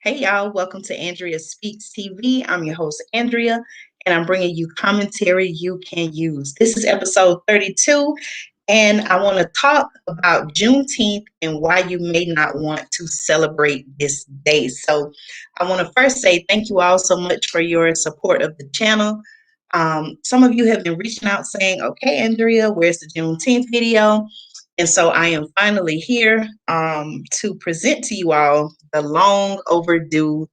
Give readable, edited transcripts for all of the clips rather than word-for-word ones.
Hey y'all, welcome to Andrea Speaks TV. I'm your host, Andrea, and I'm bringing you commentary you can use. This is episode 32, and I want to talk about Juneteenth and why you may not want to celebrate this day. So, I want to first say thank you all so much for your support of the channel. Some of you have been reaching out saying, okay, Andrea, where's the Juneteenth video? And so I am finally here to present to you all the long overdue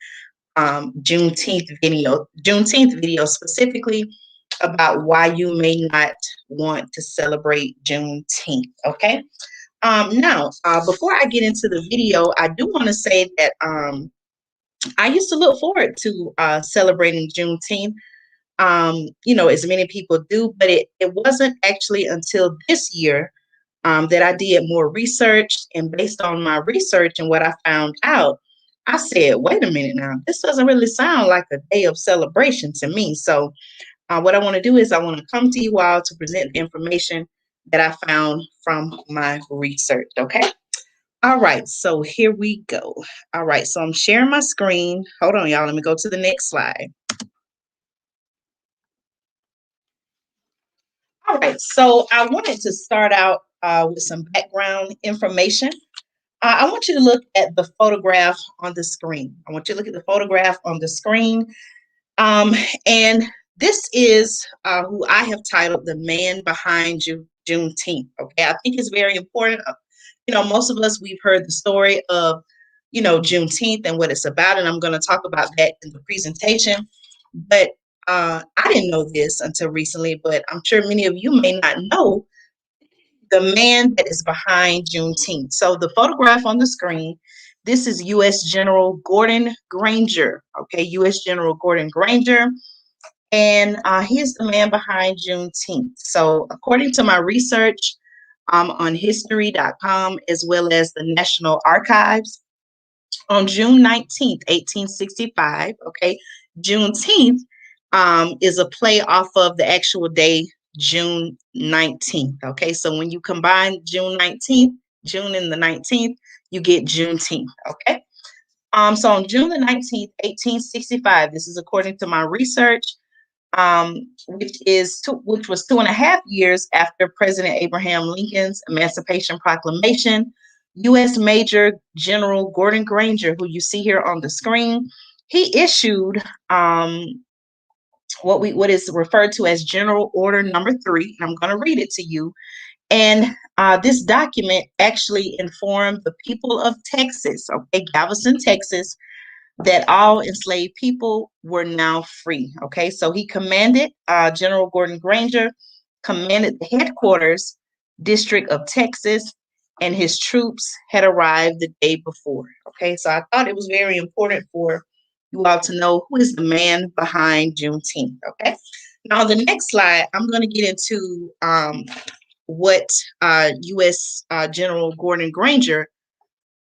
Juneteenth video specifically about why you may not want to celebrate Juneteenth. Okay. Now, before I get into the video, I do want to say that I used to look forward to celebrating Juneteenth. As many people do, but it wasn't actually until this year that I did more research. And based on my research and what I found out, I said, wait a minute now, this doesn't really sound like a day of celebration to me. So, what I want to do is I want to come to you all to present the information that I found from my research. Okay. All right. So, here we go. All right. So, I'm sharing my screen. Hold on, y'all. Let me go to the next slide. All right. So, I wanted to start out with some background information. I want you to look at the photograph on the screen. I want you to look at the photograph on the screen. Um, and this is who I have titled the man behind Juneteenth. Okay, I think it's very important. Most of us, we've heard the story of, Juneteenth and what it's about, and I'm going to talk about that in the presentation. But I didn't know this until recently, but I'm sure many of you may not know the man that is behind Juneteenth. So the photograph on the screen, this is U.S. General Gordon Granger. Okay, U.S. General Gordon Granger, and he's the man behind Juneteenth. So according to my research on history.com as well as the National Archives, on June 19th, 1865, okay, Juneteenth is a play off of the actual day, June 19th. Okay, so when you combine June 19th, June and the 19th, you get Juneteenth. Okay, so on June the 19th, 1865, this is according to my research, which was 2.5 years after President Abraham Lincoln's Emancipation Proclamation. U.S. Major General Gordon Granger, who you see here on the screen, he issued what is referred to as General Order Number 3. And I'm going to read it to you. And this document actually informed the people of Texas, okay, Galveston, Texas, that all enslaved people were now free. Okay, so he commanded, General Gordon Granger commanded the headquarters district of Texas, and his troops had arrived the day before. Okay, so I thought it was very important for you all to know who is the man behind Juneteenth. Okay, now the next slide, I'm going to get into what U.S. General Gordon Granger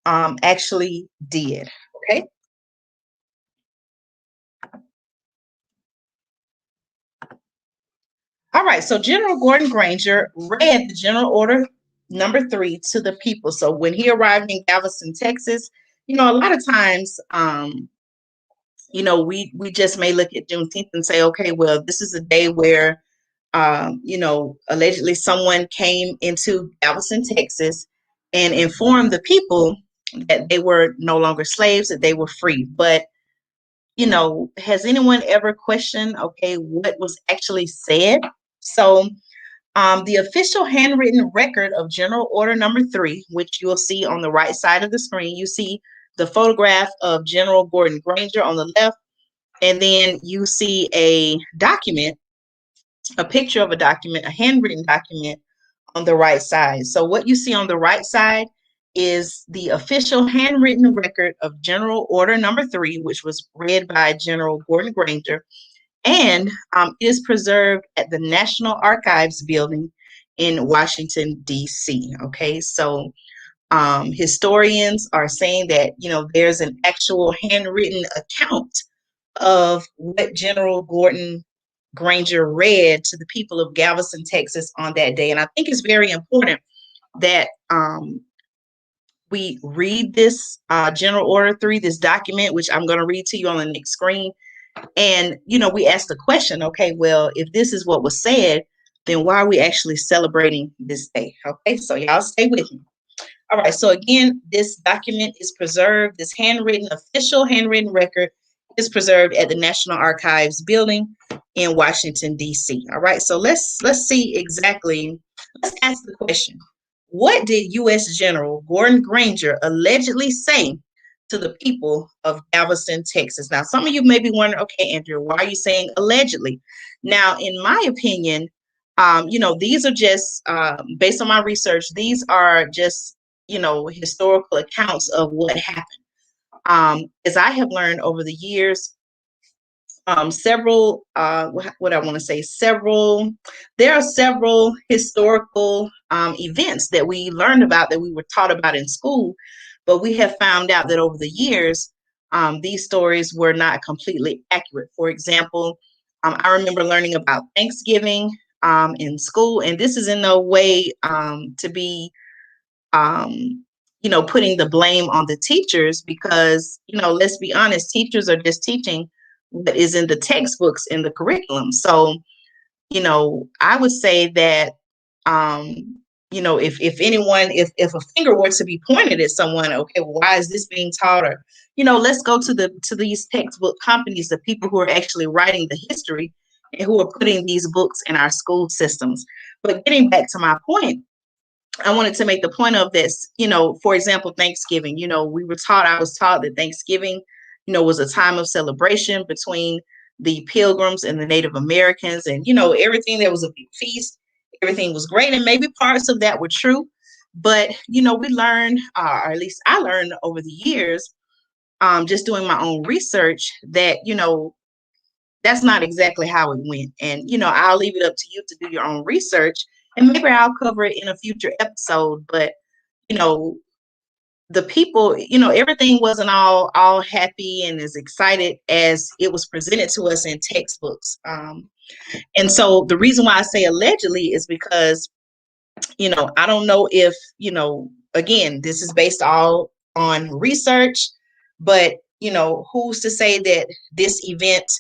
actually did. Okay. All right, so General Gordon Granger read the General Order Number 3 to the people. So when he arrived in Galveston, Texas, a lot of times, we just may look at Juneteenth and say, okay, well, this is a day where, allegedly someone came into Galveston, Texas, and informed the people that they were no longer slaves, that they were free. But has anyone ever questioned, okay, what was actually said? So the official handwritten record of General Order Number 3, which you'll see on the right side of the screen, you see the photograph of General Gordon Granger on the left, and then you see a document, a picture of a document, a handwritten document on the right side. So what you see on the right side is the official handwritten record of General Order Number 3, which was read by General Gordon Granger, and it is preserved at the National Archives building in Washington, D.C. Okay, so historians are saying that, there's an actual handwritten account of what General Gordon Granger read to the people of Galveston, Texas on that day. And I think it's very important that we read this General Order 3, this document, which I'm going to read to you on the next screen. And, we ask the question, okay, well, if this is what was said, then why are we actually celebrating this day? Okay, so y'all stay with me. All right, so again, this document is preserved. This official handwritten record is preserved at the National Archives building in Washington, D.C. All right, so let's see exactly, let's ask the question. What did U.S. General Gordon Granger allegedly say to the people of Galveston, Texas? Now, some of you may be wondering, okay, Andrew, why are you saying allegedly? Now, in my opinion, these are just, based on my research, these are just, historical accounts of what happened. As I have learned over the years, what I want to say, there are several historical events that we learned about, that we were taught about in school, but we have found out that over the years, these stories were not completely accurate. For example, I remember learning about Thanksgiving in school, and this is in no way to be putting the blame on the teachers, because, let's be honest, teachers are just teaching what is in the textbooks, in the curriculum. So, I would say that, if a finger were to be pointed at someone, okay, well, why is this being taught? Or, let's go to these textbook companies, the people who are actually writing the history and who are putting these books in our school systems. But getting back to my point, I wanted to make the point of this, for example, Thanksgiving, I was taught that Thanksgiving, was a time of celebration between the Pilgrims and the Native Americans, and, everything. There was a big feast, everything was great. And maybe parts of that were true, but, we learned, or at least I learned over the years, just doing my own research, that, that's not exactly how it went. And, I'll leave it up to you to do your own research, and maybe I'll cover it in a future episode. But, the people, everything wasn't all happy and as excited as it was presented to us in textbooks. And so the reason why I say allegedly is because, I don't know if, again, this is based all on research, but, who's to say that this event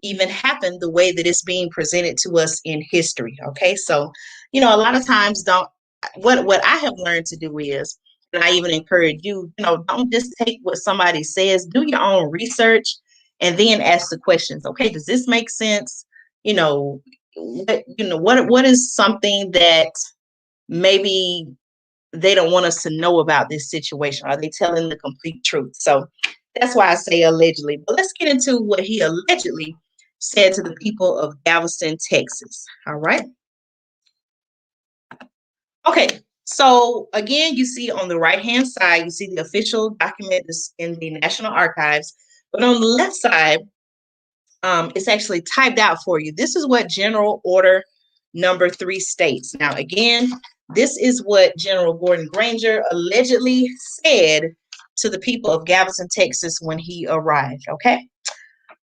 even happened the way that it's being presented to us in history. Okay, so a lot of times, what I have learned to do is, and I even encourage you, don't just take what somebody says, do your own research, and then ask the questions. Okay, does this make sense? What is something that maybe they don't want us to know about this situation? Are they telling the complete truth? So that's why I say allegedly. But let's get into what he allegedly said to the people of Galveston, Texas. All right. Okay. So again, you see on the right-hand side, you see the official document is in the National Archives. But on the left side, it's actually typed out for you. This is what General Order number 3 states. Now, again, this is what General Gordon Granger allegedly said to the people of Galveston, Texas when he arrived. Okay.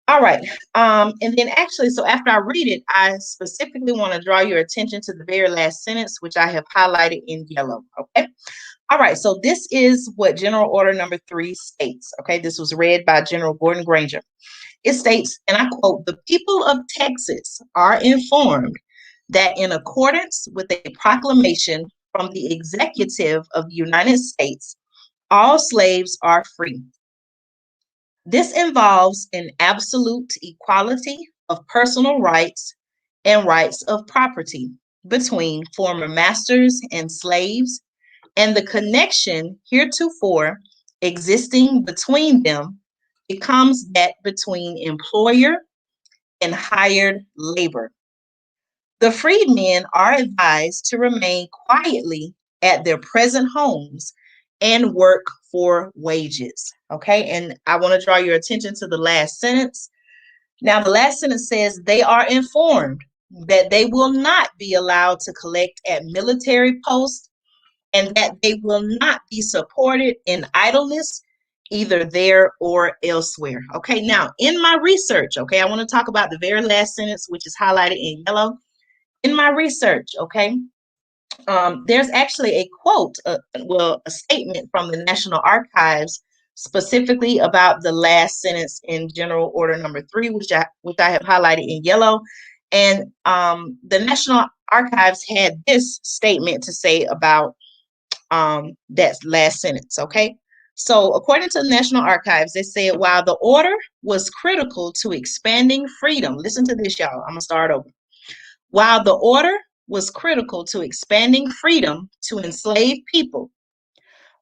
All right. And then actually, so after I read it, I specifically want to draw your attention to the very last sentence, which I have highlighted in yellow. Okay. All right. So this is what General Order number 3 states. Okay. This was read by General Gordon Granger. It states, and I quote, "The people of Texas are informed that in accordance with a proclamation from the executive of the United States, all slaves are free. This involves an absolute equality of personal rights and rights of property between former masters and slaves, and the connection heretofore existing between them becomes that between employer and hired labor. The freedmen are advised to remain quietly at their present homes and work for wages." Okay, and I want to draw your attention to the last sentence. Now, the last sentence says they are informed that they will not be allowed to collect at military posts, and that they will not be supported in idleness either there or elsewhere. Okay, now in my research, okay, I want to talk about the very last sentence, which is highlighted in yellow. In my research, okay, There's actually a quote, a statement from the National Archives specifically about the last sentence in General Order Number 3, which I have highlighted in yellow. And the National Archives had this statement to say about that last sentence. Okay. So, according to the National Archives, they said while the order was critical to expanding freedom, listen to this, y'all. I'm going to start over. While the order was critical to expanding freedom to enslaved people,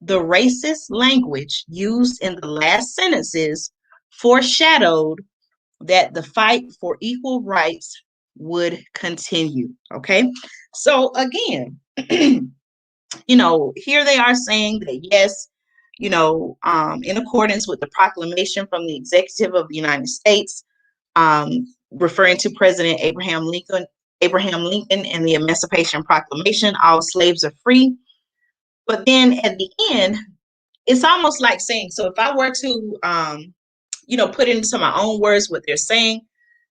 the racist language used in the last sentences foreshadowed that the fight for equal rights would continue. Okay. So, again, here they are saying that yes, in accordance with the proclamation from the executive of the United States, referring to President Abraham Lincoln and the Emancipation Proclamation, all slaves are free. But then at the end, it's almost like saying, so if I were to, put into my own words what they're saying,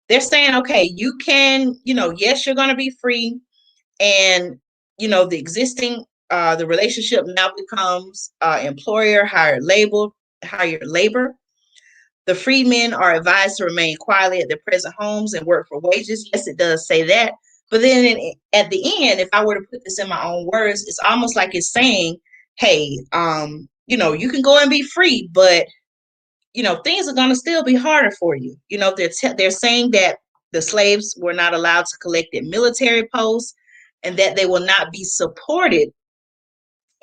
okay, you can, yes, you're going to be free. And, the existing, the relationship now becomes employer, hired labor. The freedmen are advised to remain quietly at their present homes and work for wages. Yes, it does say that. But then at the end, if I were to put this in my own words, it's almost like it's saying, hey, you can go and be free, but, things are going to still be harder for you. They're saying that the slaves were not allowed to collect at military posts and that they will not be supported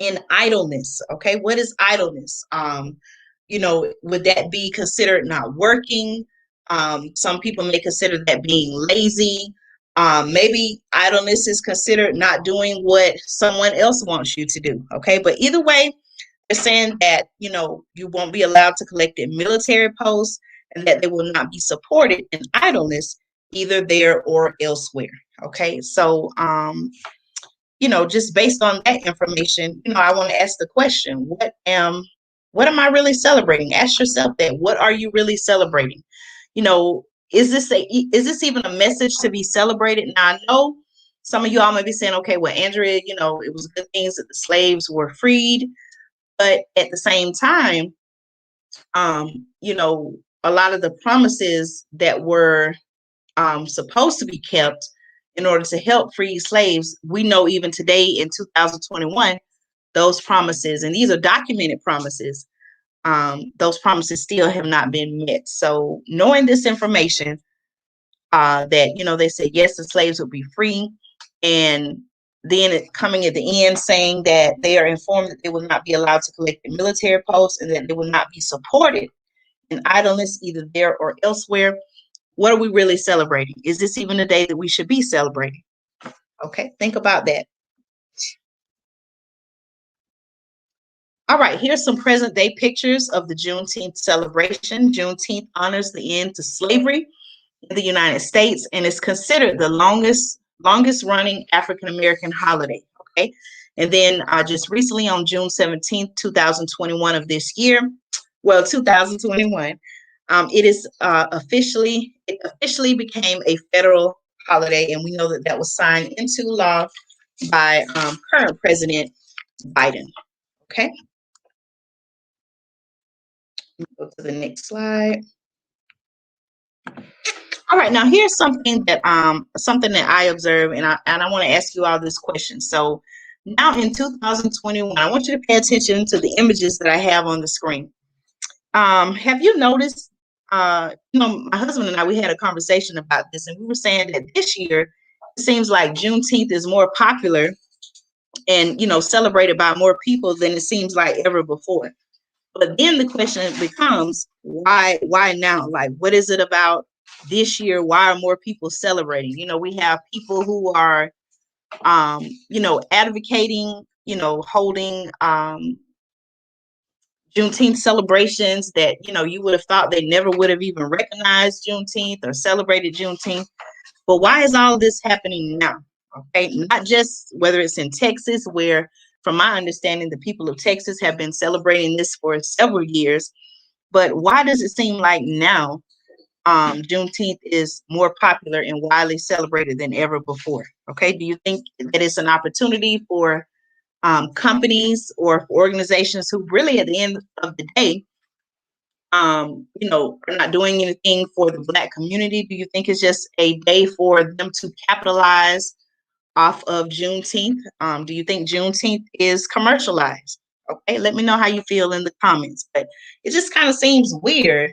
in idleness. Okay, what is idleness? Would that be considered not working? Some people may consider that being lazy. Maybe idleness is considered not doing what someone else wants you to do. Okay, but either way, they're saying that you won't be allowed to collect at military posts and that they will not be supported in idleness either there or elsewhere. Okay, so just based on that information, I want to ask the question, what am I really celebrating? Ask yourself that. What are you really celebrating? You know, is this even a message to be celebrated? Now I know some of you all may be saying, okay, well, Andrea, it was good things that the slaves were freed, but at the same time, a lot of the promises that were supposed to be kept in order to help free slaves, we know even today in 2021, those promises, and these are documented promises, those promises still have not been met. So knowing this information, that, they said, yes, the slaves would be free. And then coming at the end saying that they are informed that they will not be allowed to collect the military posts and that they will not be supported in idleness either there or elsewhere. What are we really celebrating? Is this even a day that we should be celebrating? Okay, think about that. All right, here's some present day pictures of the Juneteenth celebration. Juneteenth honors the end to slavery in the United States and is considered the longest running African American holiday. Okay, and then just recently on June 17th, 2021 of this year, well, 2021, it officially became a federal holiday, and we know that that was signed into law by current President Biden. Okay, go to the next slide. All right, now here's something that I observe, and I want to ask you all this question. So now in 2021, I want you to pay attention to the images that I have on the screen. Have you noticed? My husband and I, we had a conversation about this, and we were saying that this year it seems like Juneteenth is more popular and celebrated by more people than it seems like ever before. But then the question becomes, why now? Like, what is it about this year? Why are more people celebrating? We have people who are, advocating, holding Juneteenth celebrations that, you would have thought they never would have even recognized Juneteenth or celebrated Juneteenth. But why is all this happening now? Okay, not just whether it's in Texas, where, from my understanding, the people of Texas have been celebrating this for several years, but why does it seem like now Juneteenth is more popular and widely celebrated than ever before. Okay, do you think that it's an opportunity for companies or for organizations who really, at the end of the day, are not doing anything for the Black community? Do you think it's just a day for them to capitalize off of Juneteenth? Do you think Juneteenth is commercialized? Okay, let me know how you feel in the comments. But it just kind of seems weird.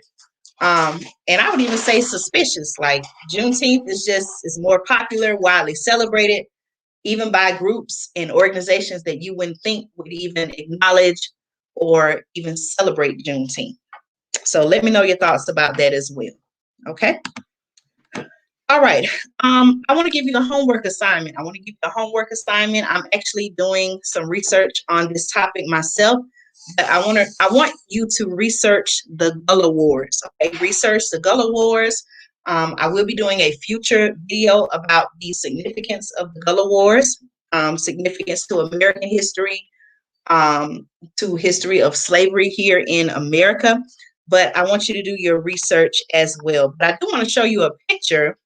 And I would even say suspicious. Like Juneteenth is more popular, widely celebrated, even by groups and organizations that you wouldn't think would even acknowledge or even celebrate Juneteenth. So let me know your thoughts about that as well. Okay. All right. I want to give you a homework assignment. I'm actually doing some research on this topic myself, but I want you to research the Gullah Wars. Okay, research the Gullah Wars. I will be doing a future video about the significance of the Gullah Wars, significance to American history, to history of slavery here in America. But I want you to do your research as well. But I do want to show you a picture.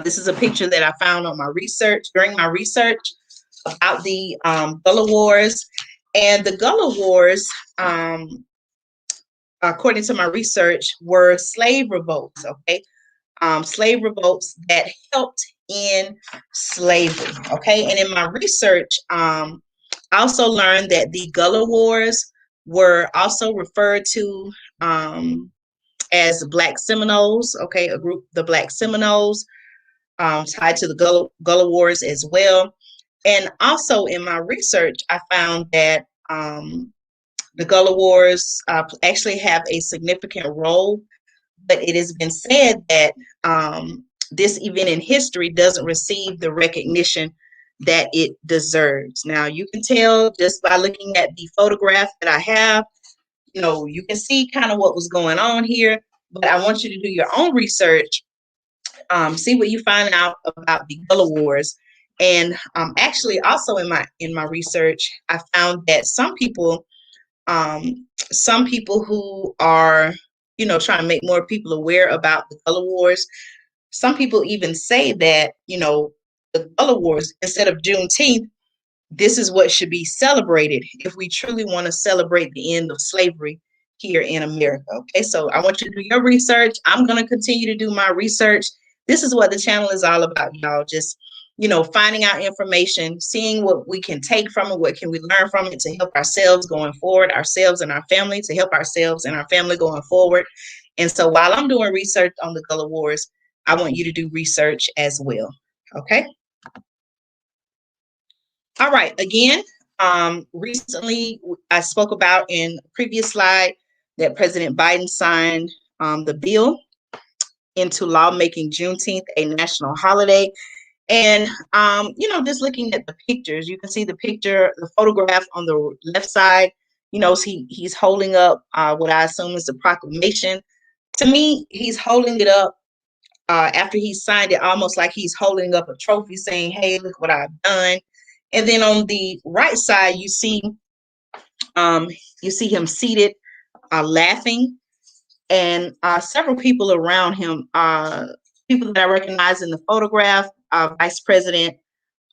This is a picture that I found on my research, during my research about the Gullah Wars. And the Gullah Wars, according to my research, were slave revolts, okay? Slave revolts that helped in slavery, okay? And in my research, I also learned that the Gullah Wars were also referred to as Black Seminoles, okay? A group, the Black Seminoles, tied to the Gullah Wars as well. And also in my research, I found that the Gullah Wars actually have a significant role, but it has been said that this event in history doesn't receive the recognition that it deserves. Now, you can tell just by looking at the photograph that I have, you can see kind of what was going on here, but I want you to do your own research. See what you find out about the Gullah Wars. And actually, also in my research, I found that some people who are, trying to make more people aware about the Gullah Wars, some people even say that, the Gullah Wars, instead of Juneteenth, this is what should be celebrated if we truly want to celebrate the end of slavery here in America. Okay, so I want you to do your research. I'm going to continue to do my research. This is what the channel is all about, y'all. Just, finding out information, seeing what we can take from it, what can we learn from it to help ourselves going forward, ourselves and our family, to help ourselves and our family going forward. And so while I'm doing research on the Gullah Wars, I want you to do research as well. Okay. All right. Again, recently I spoke about in a previous slide that President Biden signed the bill into law making Juneteenth a national holiday. And, just looking at the pictures, you can see the photograph on the left side, he's holding up what I assume is the proclamation. To me, he's holding it up after he signed it, almost like he's holding up a trophy saying, hey, look what I've done. And then on the right side, you see him seated, laughing, and several people around him, people that I recognize in the photograph, Vice President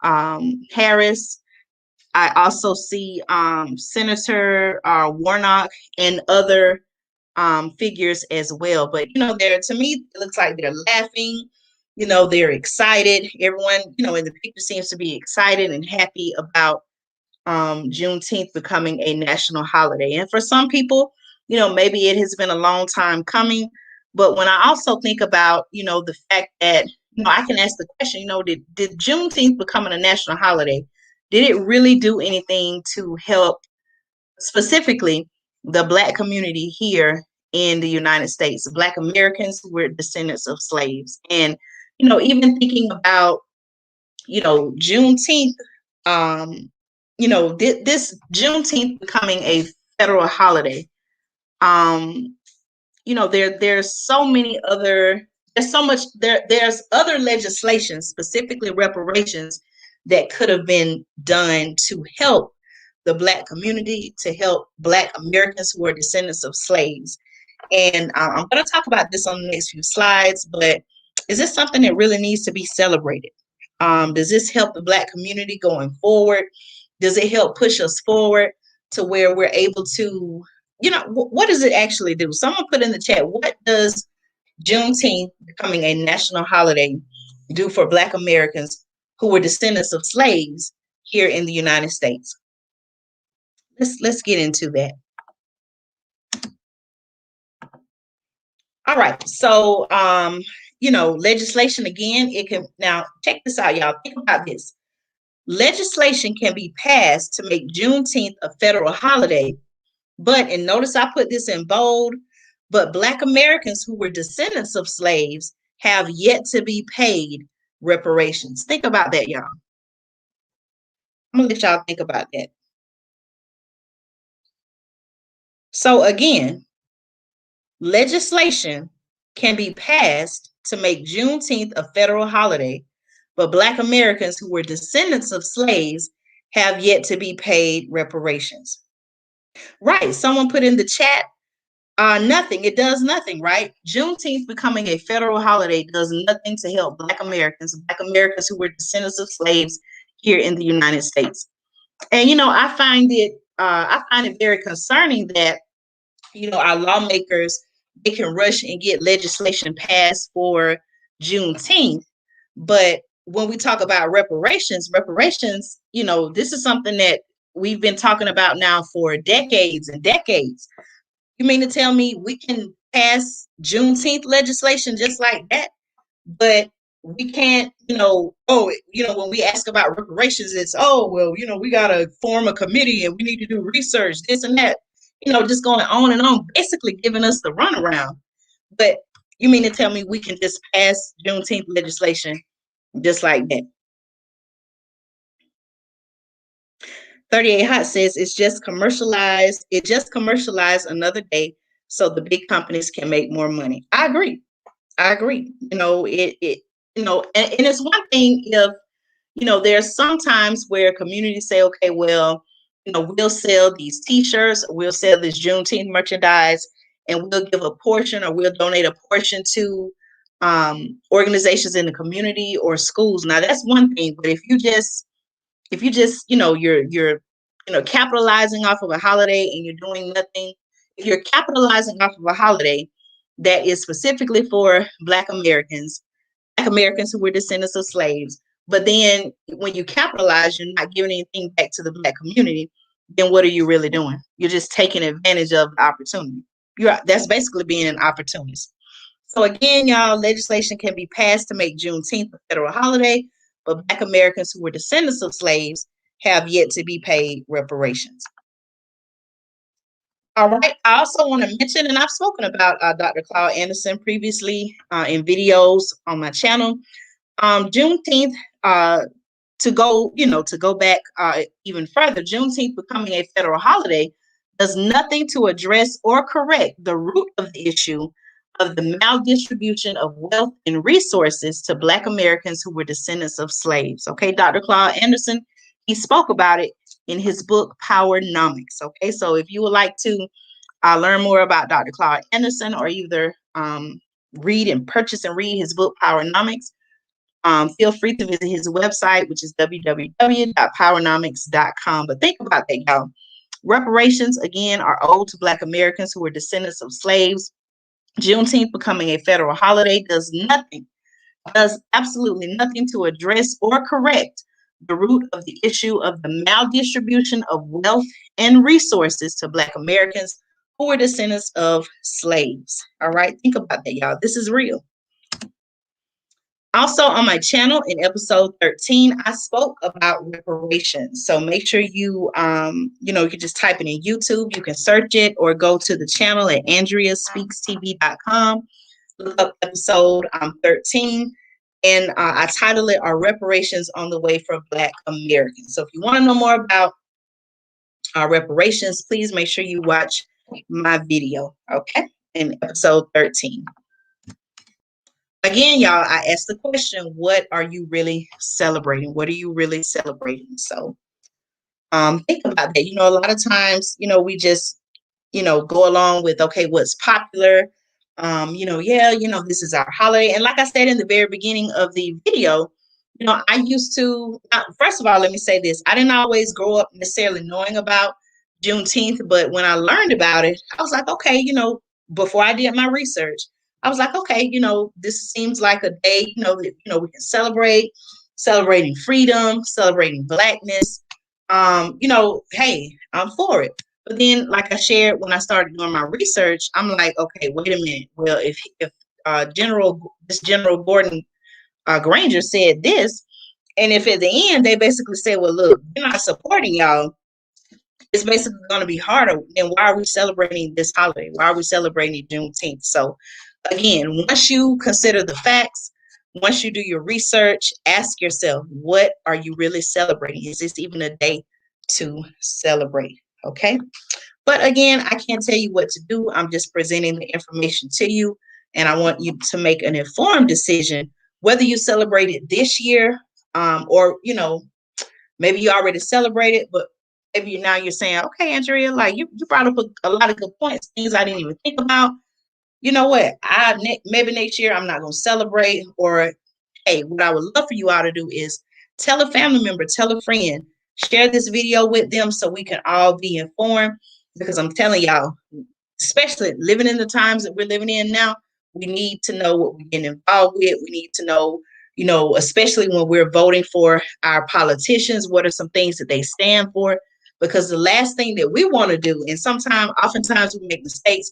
Harris. I also see Senator Warnock and other figures as well. But, to me, it looks like they're laughing. They're excited. Everyone, in the picture seems to be excited and happy about Juneteenth becoming a national holiday. And for some people, maybe it has been a long time coming. But when I also think about, the fact that, I can ask the question, did Juneteenth becoming a national holiday, did it really do anything to help specifically the Black community here in the United States, Black Americans who were descendants of slaves? And, even thinking about, Juneteenth, this Juneteenth becoming a federal holiday, there's so many other, there's other legislation, specifically reparations, that could have been done to help the Black community, to help Black Americans who are descendants of slaves. And I'm going to talk about this on the next few slides, but is this something that really needs to be celebrated? Does this help the Black community going forward? Does it help push us forward to where we're able to, what does it actually do? Someone put in the chat, what does Juneteenth becoming a national holiday do for Black Americans who were descendants of slaves here in the United States? Let's get into that. All right, so legislation again, it can now check this out, y'all. Think about this. Legislation can be passed to make Juneteenth a federal holiday, but, and notice I put this in bold, but Black Americans who were descendants of slaves have yet to be paid reparations. Think about that, y'all. I'm gonna let y'all think about that. So again, legislation can be passed to make Juneteenth a federal holiday, but Black Americans who were descendants of slaves have yet to be paid reparations. Right, someone put in the chat, nothing. It does nothing, right? Juneteenth becoming a federal holiday does nothing to help Black Americans who were descendants of slaves here in the United States. And I find it very concerning that our lawmakers, they can rush and get legislation passed for Juneteenth, but when we talk about reparations, this is something that we've been talking about now for decades and decades. You mean to tell me we can pass Juneteenth legislation just like that, but we can't, when we ask about reparations, it's, oh, well, we got to form a committee and we need to do research, this and that, just going on and on, basically giving us the runaround. But you mean to tell me we can just pass Juneteenth legislation just like that? 38 Hot says it's just commercialized. It just commercialized another day so the big companies can make more money. I agree. And it's one thing if, there's sometimes where communities say, okay, well, we'll sell these t-shirts, we'll sell this Juneteenth merchandise, and we'll give a portion or we'll donate a portion to organizations in the community or schools. Now that's one thing, but if you just, you're capitalizing off of a holiday and you're doing nothing, if you're capitalizing off of a holiday that is specifically for Black Americans who were descendants of slaves, but then when you capitalize, you're not giving anything back to the Black community, then what are you really doing? You're just taking advantage of the opportunity. That's basically being an opportunist. So again, y'all, legislation can be passed to make Juneteenth a federal holiday, but Black Americans who were descendants of slaves have yet to be paid reparations. All right. I also want to mention, and I've spoken about Dr. Claude Anderson previously in videos on my channel. Juneteenth, to go back even further, Juneteenth becoming a federal holiday does nothing to address or correct the root of the issue of the maldistribution of wealth and resources to Black Americans who were descendants of slaves. Okay, Dr. Claude Anderson, he spoke about it in his book, Powernomics. Okay, so if you would like to learn more about Dr. Claude Anderson or either read and purchase and read his book, Powernomics, feel free to visit his website, which is www.powernomics.com. But think about that, y'all. Reparations, again, are owed to Black Americans who were descendants of slaves. Juneteenth becoming a federal holiday does absolutely nothing to address or correct the root of the issue of the maldistribution of wealth and resources to Black Americans who were descendants of slaves. All right, think about that, y'all. This is real. Also on my channel in episode 13, I spoke about reparations. So make sure you can just type it in YouTube. You can search it or go to the channel at andreaspeakstv.com. Look up episode 13. And I title it, Are Reparations on the Way for Black Americans? So if you want to know more about reparations, please make sure you watch my video, okay, in episode 13. Again, y'all, I asked the question, what are you really celebrating? What are you really celebrating? So think about that. A lot of times, we just, go along with, okay, what's popular. Yeah, this is our holiday. And like I said in the very beginning of the video, I used to, first of all, let me say this. I didn't always grow up necessarily knowing about Juneteenth, but when I learned about it, I was like, okay, before I did my research, I was like, okay, this seems like a day, that, we can celebrating freedom, celebrating Blackness. Hey, I'm for it. But then, like I shared when I started doing my research, I'm like, okay, wait a minute. Well, if General Gordon Granger said this, and if at the end they basically say, well, look, we're not supporting y'all, it's basically going to be harder. Then why are we celebrating this holiday? Why are we celebrating Juneteenth? So again, once you consider the facts, once you do your research, ask yourself, what are you really celebrating? Is this even a day to celebrate? Okay. But again, I can't tell you what to do. I'm just presenting the information to you, and I want you to make an informed decision whether you celebrate it this year, or maybe you already celebrated, but maybe now you're saying, okay, Andrea, like you brought up a lot of good points, things I didn't even think about. You know what? Maybe next year I'm not going to celebrate. Or hey, what I would love for you all to do is tell a family member, tell a friend, share this video with them so we can all be informed. Because I'm telling y'all, especially living in the times that we're living in now, we need to know what we're getting involved with. We need to know, especially when we're voting for our politicians, what are some things that they stand for? Because the last thing that we want to do, and oftentimes we make mistakes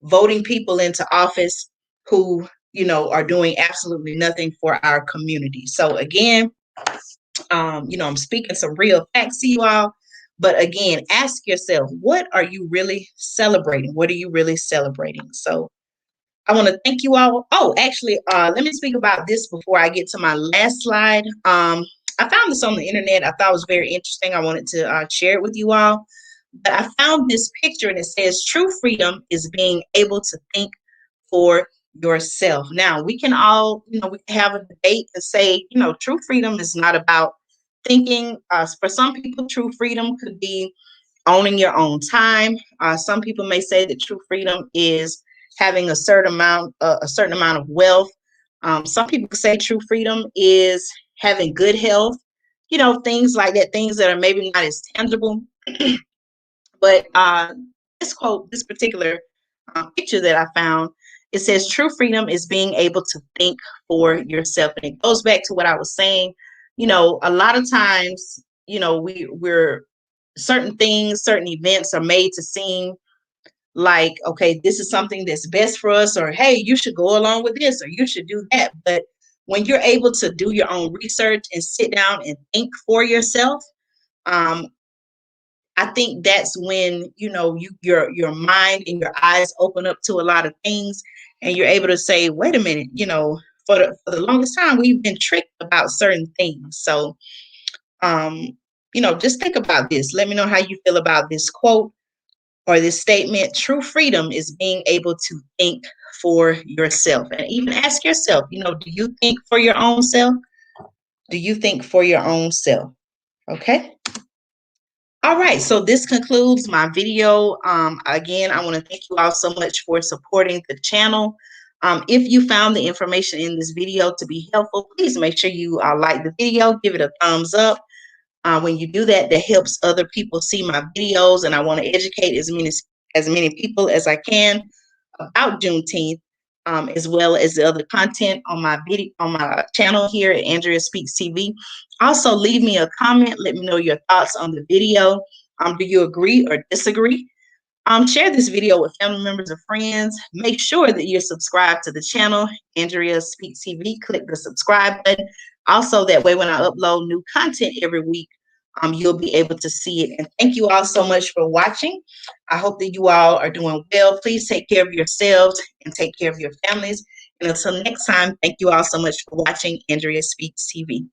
voting people into office who, are doing absolutely nothing for our community. So again, I'm speaking some real facts to you all. But again, ask yourself, what are you really celebrating? What are you really celebrating? So I want to thank you all. Oh, actually, let me speak about this before I get to my last slide. I found this on the internet. I thought it was very interesting. I wanted to share it with you all. But I found this picture and it says, true freedom is being able to think for yourself. Now, we can all, we can have a debate and say, true freedom is not about thinking. For some people, true freedom could be owning your own time. Some people may say that true freedom is having a certain amount of wealth. Some people could say true freedom is having good health, things like that, things that are maybe not as tangible. But this particular picture that I found, it says true freedom is being able to think for yourself. And it goes back to what I was saying. A lot of times, we're certain things, certain events are made to seem like, okay, this is something that's best for us, or hey, you should go along with this, or you should do that. But when you're able to do your own research and sit down and think for yourself, I think that's when your mind and your eyes open up to a lot of things, and you're able to say, wait a minute, for the longest time we've been tricked about certain things. So just think about this. Let me know how you feel about this quote or this statement. True freedom is being able to think for yourself, and even ask yourself, do you think for your own self? Do you think for your own self? Okay. All right, so this concludes my video. Again, I want to thank you all so much for supporting the channel. If you found the information in this video to be helpful, please make sure you like the video, give it a thumbs up. When you do that, that helps other people see my videos, and I want to educate as many people as I can about Juneteenth, as well as the other content on my channel here at Andrea Speaks TV. Also, leave me a comment. Let me know your thoughts on the video. Do you agree or disagree? Share this video with family members or friends. Make sure that you're subscribed to the channel, Andrea Speaks TV. Click the subscribe button. Also, that way when I upload new content every week, you'll be able to see it. And thank you all so much for watching. I hope that you all are doing well. Please take care of yourselves and take care of your families. And until next time, thank you all so much for watching Andrea Speaks TV.